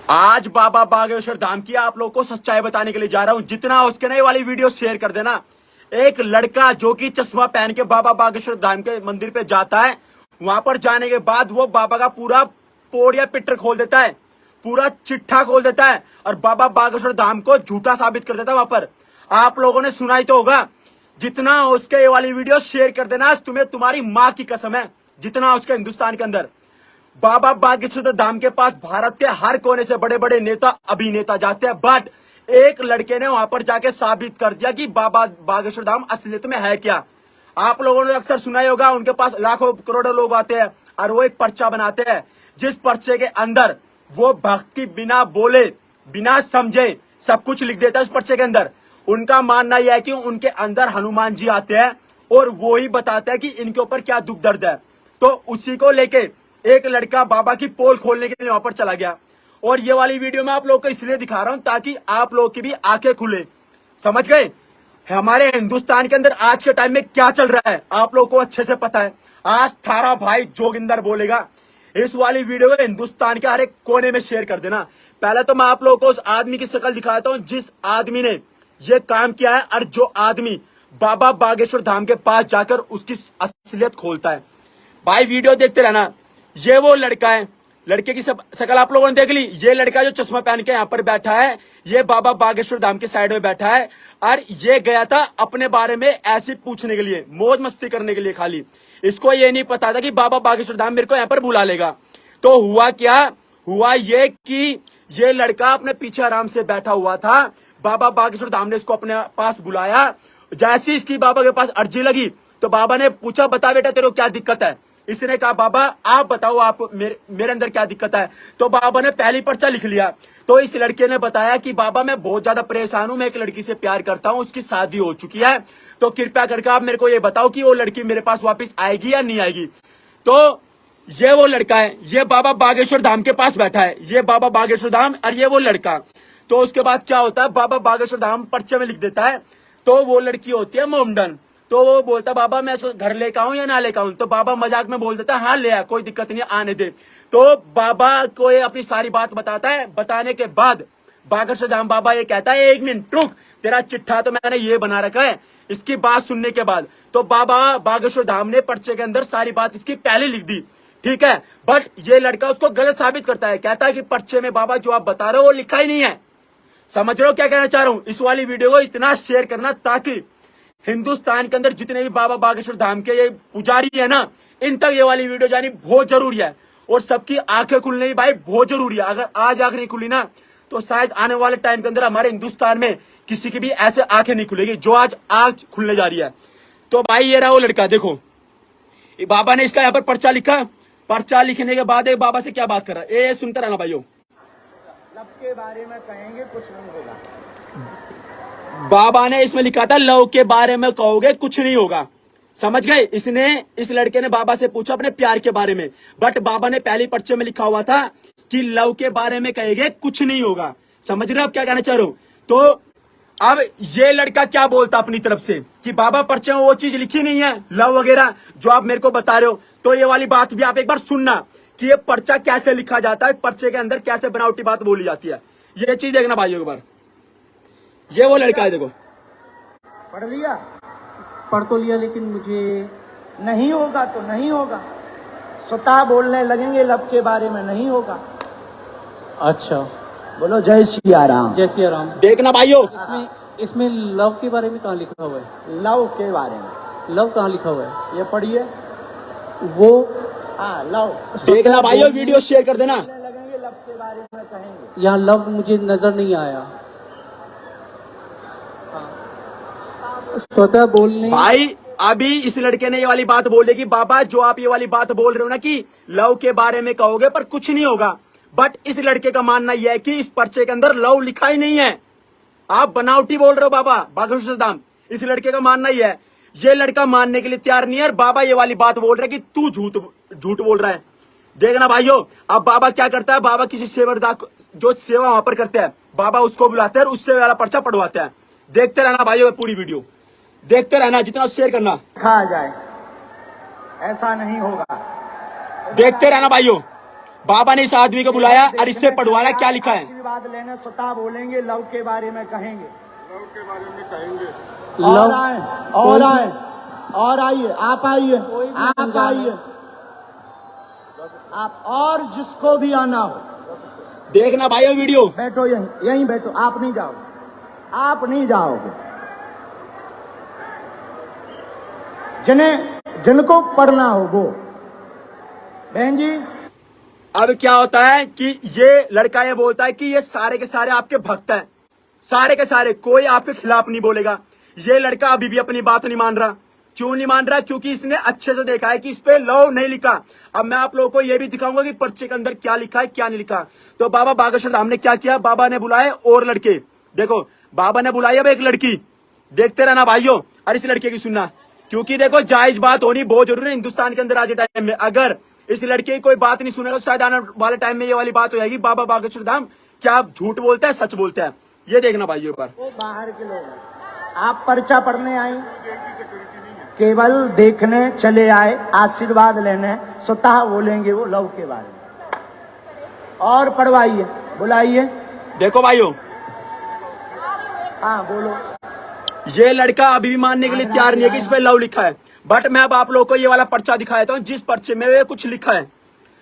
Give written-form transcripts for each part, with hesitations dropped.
आज बाबा बागेश्वर धाम की आप लोगों को सच्चाई बताने के लिए जा रहा हूं। जितना उसके नए वाली वीडियो शेयर कर देना। एक लड़का जो कि चश्मा पहन के बाबा बागेश्वर धाम के मंदिर पे जाता है, वहां पर जाने के बाद वो बाबा का पूरा पोड़िया पिटर खोल देता है, पूरा चिट्ठा खोल देता है और बाबा बागेश्वर धाम को झूठा साबित कर देता है। वहां पर आप लोगों ने सुना ही तो होगा। जितना उसके ये वाली वीडियो शेयर कर देना, तुम्हें तुम्हारी माँ की कसम है। जितना उसके हिंदुस्तान के अंदर बाबा बागेश्वर धाम के पास भारत के हर कोने से बड़े बड़े नेता अभिनेता जाते हैं, बट एक लड़के ने वहां पर जाके साबित कर दिया कि बाबा बागेश्वर धाम असलियत में है क्या। आप लोगों ने अक्सर सुना ही होगा, उनके पास लाखों करोड़ों लोग आते हैं और वो एक पर्चा बनाते हैं, जिस पर्चे के अंदर वो भक्ति बिना बोले बिना समझे सब कुछ लिख देता है उस पर्चे के अंदर। उनका मानना यह है कि उनके अंदर हनुमान जी आते हैं और वो ही बताते हैं कि इनके ऊपर क्या दुख दर्द है। तो उसी को लेके एक लड़का बाबा की पोल खोलने के लिए वहां पर चला गया। और ये वाली वीडियो मैं आप लोगों को इसलिए दिखा रहा हूं ताकि आप लोगों की भी आंखें खुले। समझ गए? हमारे हिंदुस्तान के अंदर आज के टाइम में क्या चल रहा है आप लोगों को अच्छे से पता है। आज थारा भाई जोगिंदर बोलेगा। इस वाली वीडियो को हिंदुस्तान के हर एक कोने में शेयर कर देना। पहले तो मैं आप लोगों को उस आदमी की शक्ल दिखाता हूं जिस आदमी ने ये काम किया है और जो आदमी बाबा बागेश्वर धाम के पास जाकर उसकी असलियत खोलता है। भाई वीडियो देखते रहना। ये वो लड़का है, लड़के की सब शक्ल आप लोगों ने देख ली। ये लड़का जो चश्मा पहन के यहाँ पर बैठा है, ये बाबा बागेश्वर धाम के साइड में बैठा है और ये गया था अपने बारे में ऐसे पूछने के लिए, मौज मस्ती करने के लिए खाली। इसको ये नहीं पता था कि बाबा बागेश्वर धाम मेरे को यहाँ पर बुला लेगा। तो हुआ क्या, हुआ ये कि ये लड़का अपने पीछे आराम से बैठा हुआ था। बाबा बागेश्वर धाम ने इसको अपने पास बुलाया। जैसी इसकी बाबा के पास अर्जी लगी तो बाबा ने पूछा, बता बेटा तेरे को क्या दिक्कत है। इसने कहा, बाबा आप बताओ, आप मेरे अंदर क्या दिक्कत है। तो बाबा ने पहली पर्चा लिख लिया। तो इस लड़के ने बताया कि बाबा मैं बहुत ज्यादा परेशान हूं, मैं एक लड़की से प्यार करता हूं, उसकी शादी हो चुकी है, तो कृपया करके आप मेरे को ये बताओ कि वो लड़की मेरे पास वापस आएगी या नहीं आएगी। तो ये वो लड़का है, ये बाबा बागेश्वर धाम के पास बैठा है, ये बाबा बागेश्वर धाम और ये वो लड़का। तो उसके बाद क्या होता है, बाबा बागेश्वर धाम पर्चे में लिख देता है। तो वो लड़की होती है मोमडन। तो वो बोलता, बाबा मैं घर लेकर आऊं या ना लेकर आऊं। तो बाबा मजाक में बोल देता, हाँ ले आ, कोई दिक्कत नहीं, आने दे। तो बाबा को ये अपनी सारी बात बताता है। बताने के बाद बागेश्वर धाम बाबा ये कहता है, एक मिनट रुक, तेरा चिट्ठा तो मैंने ये बना रखा है। इसकी बात सुनने के बाद तो बाबा बागेश्वर धाम ने पर्चे के अंदर सारी बात इसकी पहले लिख दी, ठीक है। बट ये लड़का उसको गलत साबित करता है, कहता है कि पर्चे में बाबा जो आप बता रहे हो वो लिखा ही नहीं है। समझ रहे हो क्या कहना चाह रहा हूं। इस वाली वीडियो को इतना शेयर करना ताकि हिंदुस्तान के अंदर जितने भी बाबा बागेश्वर धाम के ये पुजारी है ना, इन तक ये वाली वीडियो जानी बहुत जरूरी है। और सबकी आंखें खुलने भी भाई बहुत जरूरी है। अगर आज आंख नहीं खुली ना तो शायद आने वाले टाइम के अंदर हमारे हिंदुस्तान में किसी की भी ऐसे आंखें नहीं खुलेगी जो आज आंख खुलने जा रही है। तो भाई ये रहा वो लड़का, देखो बाबा ने इसका यहाँ पर पर्चा लिखा। पर्चा लिखने के बाद एक बाबा से क्या बात कर रहा है, ये सुनते रहना भाइयों। लब के बारे में कहेंगे कुछ नहीं होगा। बाबा ने इसमें लिखा था, लव के बारे में कहोगे कुछ नहीं होगा। समझ गए? इसने इस लड़के ने बाबा से पूछा अपने प्यार के बारे में, बट बाबा ने पहली पर्चे में लिखा हुआ था कि लव के बारे में कहेंगे कुछ नहीं होगा। समझ रहे हो आप क्या कहना चाह रहे हो। तो अब ये लड़का क्या बोलता अपनी तरफ से कि बाबा पर्चे में वो चीज लिखी नहीं है, लव वगैरह जो आप मेरे को बता रहे हो। तो ये वाली बात भी आप एक बार सुनना कि ये पर्चा कैसे लिखा जाता है, पर्चे के अंदर कैसे बनावटी बात बोली जाती है। ये चीज देखना भाइयों एक बार। ये वो लड़का है, देखो पढ़ लिया, पढ़ तो लिया लेकिन मुझे नहीं होगा तो नहीं होगा। स्वतः बोलने लगेंगे लब के बारे में नहीं होगा। अच्छा बोलो जय सिया राम। जय सिया राम। देखना भाइयों। इसमें लव के बारे में कहाँ लिखा हुआ है? लव के बारे में लव कहाँ लिखा हुआ है? ये पढ़िए वो हाँ लव। देखना भाइयों, वीडियो शेयर कर देना। बोलने लगेंगे लब के बारे में कहेंगे। यहाँ लव मुझे नजर नहीं आया। स्वतः बोलने भाई अभी इस लड़के ने ये वाली बात बोली कि बाबा जो आप ये वाली बात बोल रहे हो ना कि लव के बारे में कहोगे पर कुछ नहीं होगा, बट इस लड़के का मानना यह है कि इस पर्चे के अंदर लव लिखा ही नहीं है। आप बनावटी बोल रहे हो बाबा बागेश्वर धाम। इस लड़के का मानना यह है। ये लड़का मानने के लिए तैयार नहीं है और बाबा ये वाली बात बोल रहा है कि तू झूठ बोल रहा है। देखना भाइयों, अब बाबा क्या करता है, बाबा किसी सेवादार जो सेवा वहां पर करते हैं, बाबा उसको बुलाते हैं और उससे वाला पर्चा पढ़वाते हैं। देखते रहना भाइयों, पूरी वीडियो देखते रहना, जितना शेयर करना। खा जाए ऐसा नहीं होगा। देखते रहना भाइयों। बाबा ने इस आदमी को बुलाया और इससे पढ़वाया, क्या लिखा है? आशीर्वाद लेने स्वतः बोलेंगे, लव के बारे में कहेंगे। लव के बारे में कहेंगे। और आए, और आए, और आइए, आप आइए, आप आइए, आप और जिसको भी आना हो देखना भाइयों वीडियो। बैठो, यहीं यहीं बैठो, आप नहीं जाओगे, आप नहीं जाओगे। जिनको पढ़ना हो वो। बहन जी, अब क्या होता है कि ये लड़का ये बोलता है कि ये सारे के सारे आपके भक्त हैं, सारे के सारे, कोई आपके खिलाफ नहीं बोलेगा। ये लड़का अभी भी अपनी बात नहीं मान रहा। क्यों नहीं मान रहा? क्योंकि इसने अच्छे से देखा है कि इस पे लव नहीं लिखा। अब मैं आप लोगों को ये भी दिखाऊंगा कि पर्चे के अंदर क्या लिखा है, क्या नहीं लिखा। तो बाबा बागेश्वर धाम ने क्या किया, बाबा ने बुलाए और लड़के। देखो बाबा ने बुलाई अब एक लड़की, देखते रहना भाइयों, और इस लड़के की सुनना, क्योंकि देखो जायज बात होनी बहुत जरूरी है हिंदुस्तान के अंदर आज के टाइम में। अगर इस लड़के की कोई बात नहीं सुनेगा तो शायद आने वाले टाइम में ये वाली बात हो जाएगी, बाबा बागेश्वर धाम क्या झूठ बोलता है, सच बोलता है। ये देखना भाइयों पर। वो बाहर के लोग हैं, आप पर्चा पढ़ने आए, केवल देखने चले आए, आशीर्वाद लेने, स्वतः बोलेंगे वो लव के बारे में। और पढ़वाइए, बुलाइए। देखो भाइयों, हाँ बोलो। ये लड़का अभी भी मानने के लिए तैयार नहीं है कि इस पे लव लिखा है। बट मैं अब आप लोगों को ये वाला पर्चा दिखा देता हूँ जिस पर्चे में ये कुछ लिखा है।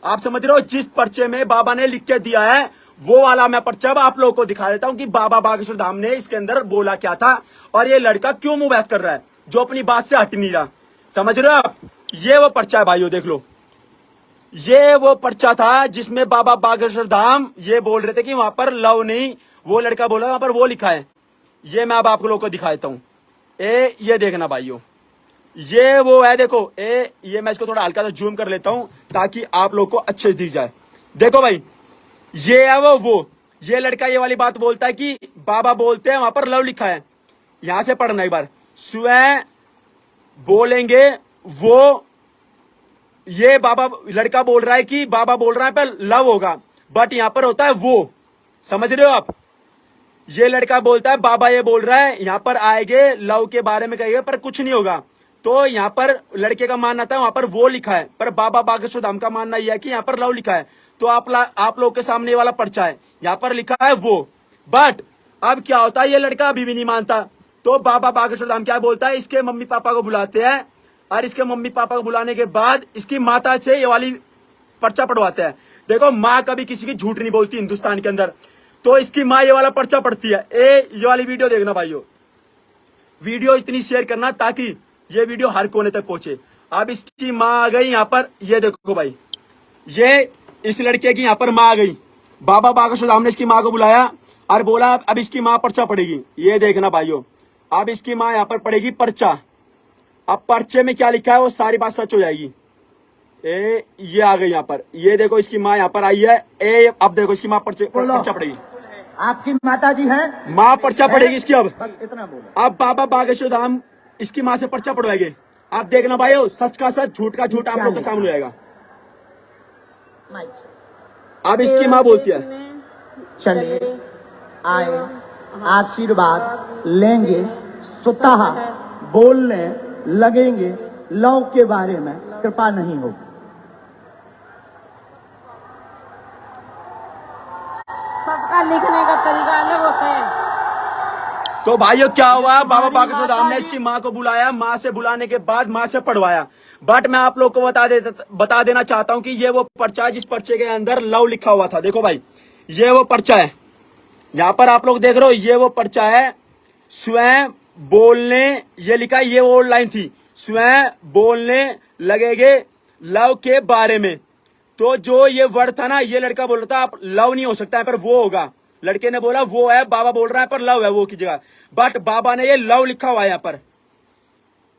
आप समझ रहे हो, जिस पर्चे में बाबा ने लिख के दिया है वो वाला मैं पर्चा अब आप लोगों को दिखा देता हूँ कि बाबा बागेश्वर धाम ने इसके अंदर बोला क्या था और ये लड़का क्यों मुंह बहस कर रहा है, जो अपनी बात से हट नहीं रहा। समझ रहे हो आप? ये वो पर्चा है भाइयों, देख लो। ये वो पर्चा था जिसमें बाबा बागेश्वर धाम ये बोल रहे थे कि वहां पर लव नहीं, वो लड़का बोला वहां पर वो लिखा है। ये मैं अब आप लोगों को दिखा देता हूँ। ये देखना भाइयों, ये वो है, देखो ये मैं इसको थोड़ा हल्का सा जूम कर लेता हूं ताकि आप लोग को अच्छे से दिख जाए। देखो भाई, ये है वो ये लड़का ये वाली बात बोलता है कि बाबा बोलते हैं वहां पर लव लिखा है। यहां से पढ़ना एक बार, स्वयं बोलेंगे वो, ये बाबा लड़का बोल रहा है कि बाबा बोल रहा है पर लव होगा, बट यहां पर होता है वो। समझ रहे हो आप? ये लड़का बोलता है बाबा ये बोल रहा है यहाँ पर आएंगे लव के बारे में कहेंगे पर कुछ नहीं होगा। तो यहाँ पर लड़के का मानना था वहां पर वो लिखा है, पर बाबा बागेश्वर धाम का मानना यह है कि यहाँ पर लव लिखा है। तो आप लोग के सामने वाला पर्चा है, यहाँ पर लिखा है वो। बट अब क्या होता है, ये लड़का अभी भी नहीं मानता। तो बाबा बागेश्वर धाम क्या बोलता है, इसके मम्मी पापा को बुलाते हैं और इसके मम्मी पापा को बुलाने के बाद इसकी माता से ये वाली पर्चा पढ़वाते हैं। देखो माँ कभी किसी की झूठ नहीं बोलती हिंदुस्तान के अंदर, तो इसकी माँ ये वाला पर्चा पढ़ती है। ये वाली वीडियो देखना भाइयों, वीडियो इतनी शेयर करना ताकि ये वीडियो हर कोने तक पहुंचे। अब इसकी माँ आ गई यहाँ पर, ये देखो भाई, ये इस लड़के की यहाँ पर माँ आ गई। बाबा बागेश्वर धाम ने इसकी माँ को बुलाया और बोला अब इसकी माँ पर्चा पढ़ेगी। ये देखना भाइयों, अब इसकी माँ यहाँ पर पढ़ेगी पर्चा। अब पर्चे में क्या लिखा है वो सारी बात सच हो जाएगी। ये आ गई यहाँ पर, ये देखो इसकी माँ यहाँ पर आई है। अब देखो इसकी माँ पर्चा पढ़ेगी। आपकी माता जी हैं? माँ पर्चा पढ़ेगी इसकी। अब बस इतना बोलो। अब बाबा बागेश्वर धाम इसकी माँ से पर्चा पढ़वाएंगे। आप देखना भाइयों, सच का सच, झूठ का झूठ आप लोग के सामने आएगा। अब इसकी माँ बोलती है चलिए आए, आशीर्वाद लेंगे, स्वतः बोलने लगेंगे, लव के बारे में कृपा नहीं होगी। सबका लिखने का तरीका अलग होता है। तो भाइयों क्या हुआ, बाबा बागेश्वर धाम ने इसकी माँ को बुलाया, माँ से बुलाने के बाद माँ से पढ़वाया। बट मैं आप लोग को बता देना चाहता हूँ कि ये वो पर्चा है जिस पर्चे के अंदर लव लिखा हुआ था। देखो भाई, ये वो पर्चा है, यहाँ पर आप लोग देख रहे हो, ये वो पर्चा है। स्वयं बोलने ये लिखा, ये वो लाइन थी, स्वयं बोलने लगेंगे लव के बारे में। तो जो ये वर्ड था ना, ये लड़का बोल रहा था आप लव नहीं हो सकता है पर वो होगा। लड़के ने बोला वो है, बाबा बोल रहा है पर लव है वो की जगह। बट बाबा ने ये लव लिखा हुआ है यहाँ पर।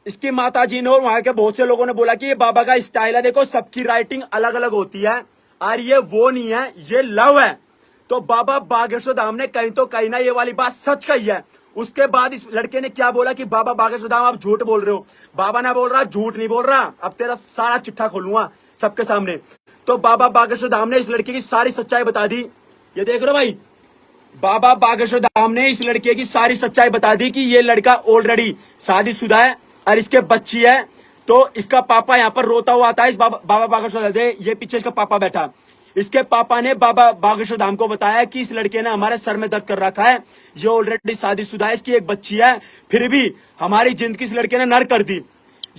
इसकी माता जी ने और वहां के बहुत से लोगों ने बोला कि ये बाबा का स्टाइल है, देखो सबकी राइटिंग अलग अलग होती है और ये वो नहीं है, ये लव है। तो बाबा बागेश्वर धाम ने कहीं तो कहीं ना ये वाली बात सच कही है। उसके बाद इस लड़के ने क्या बोला कि बाबा बागेश्वर धाम आप झूठ बोल रहे हो। बाबा ने बोल रहा झूठ नहीं बोल रहा, अब तेरा सारा चिट्ठा खोलूंगा सबके सामने। तो बाबा बागेश्वर धाम ने इस लड़के की सारी सच्चाई बता दी। ये देख रहे हो भाई, बाबा बागेश्वर धाम ने इस लड़के की सारी सच्चाई बता दी कि ये लड़का ऑलरेडी शादीशुदा है और इसके बच्ची है। तो इसका पापा यहाँ पर रोता हुआ आता है। बाबा बागेश्वर धाम, ये पीछे इसका पापा बैठा, इसके पापा ने बाबा बागेश्वर धाम को बताया कि इस लड़के ने हमारे सर में दर्द कर रखा है, ये ऑलरेडी शादीशुदा है, इसकी एक बच्ची है, फिर भी हमारी जिंदगी इस लड़के ने नर कर दी।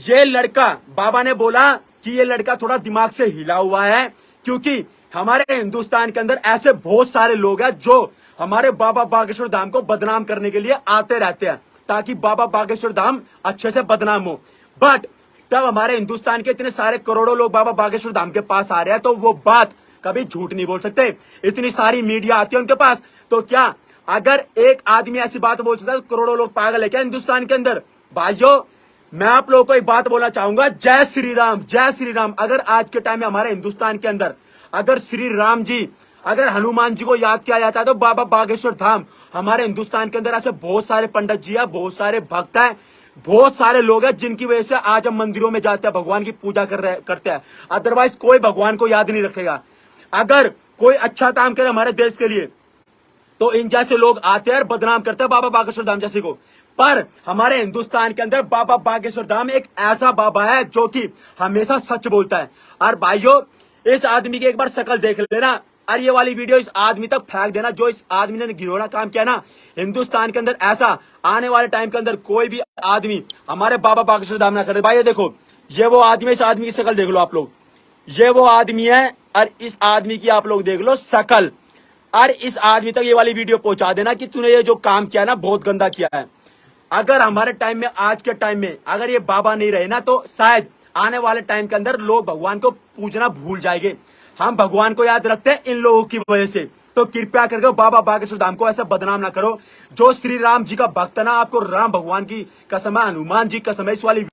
ये लड़का, बाबा ने बोला कि ये लड़का थोड़ा दिमाग से हिला हुआ है, क्योंकि हमारे हिंदुस्तान के अंदर ऐसे बहुत सारे लोग हैं जो हमारे बाबा बागेश्वर धाम को बदनाम करने के लिए आते रहते हैं ताकि बाबा बागेश्वर धाम अच्छे से बदनाम हो। बट तब हमारे हिंदुस्तान के इतने सारे करोड़ों लोग बाबा बागेश्वर धाम के पास आ रहे हैं, तो वो बात कभी झूठ नहीं बोल सकते। इतनी सारी मीडिया आती है उनके पास, तो क्या अगर एक आदमी ऐसी बात बोल सकता है तो करोड़ों लोग पागल है क्या हिंदुस्तान के अंदर? भाइयों, मैं आप लोगों को एक बात बोलना चाहूंगा, जय श्री राम, जय श्री राम। अगर आज के टाइम में हमारे हिंदुस्तान के अंदर अगर श्री राम जी, अगर हनुमान जी को याद किया जाता है तो बाबा बागेश्वर धाम, हमारे हिंदुस्तान के अंदर ऐसे बहुत सारे पंडित जी है, बहुत सारे भक्त हैं, बहुत सारे लोग हैं जिनकी वजह से आज हम मंदिरों में जाते हैं, भगवान की पूजा करते हैं। अदरवाइज कोई भगवान को याद नहीं रखेगा। अगर कोई अच्छा काम करे हमारे देश के लिए तो इन जैसे लोग आते हैं और बदनाम करते हैं बाबा बागेश्वर धाम जैसे को। पर हमारे हिंदुस्तान के अंदर बाबा बागेश्वर धाम एक ऐसा बाबा है जो कि हमेशा सच बोलता है। और भाइयों, इस आदमी की एक बार शक्ल देख लेना और ये वाली वीडियो इस आदमी तक फेंक देना जो इस आदमी ने घिनौना काम किया ना हिंदुस्तान के अंदर। ऐसा आने वाले टाइम के अंदर कोई भी आदमी हमारे बाबा बागेश्वर धाम ना करे। भाई ये देखो, ये वो आदमी, इस आदमी की शक्ल देख लो आप लोग, ये वो आदमी है और इस आदमी की आप लोग देख लो शक्ल। और इस आदमी तक ये वाली वीडियो पहुंचा देना कि तूने ये जो काम किया ना बहुत गंदा किया है। अगर हमारे टाइम में, आज के टाइम में अगर ये बाबा नहीं रहे ना तो शायद आने वाले टाइम के अंदर लोग भगवान को पूजना भूल जाएंगे। हम भगवान को याद रखते हैं इन लोगों की वजह से। तो कृपया करके बाबा बागेश्वर धाम को ऐसा बदनाम ना करो। जो श्री राम जी का भक्त है ना, आपको राम भगवान की कसम है, हनुमान जी की कसम है, इस वाली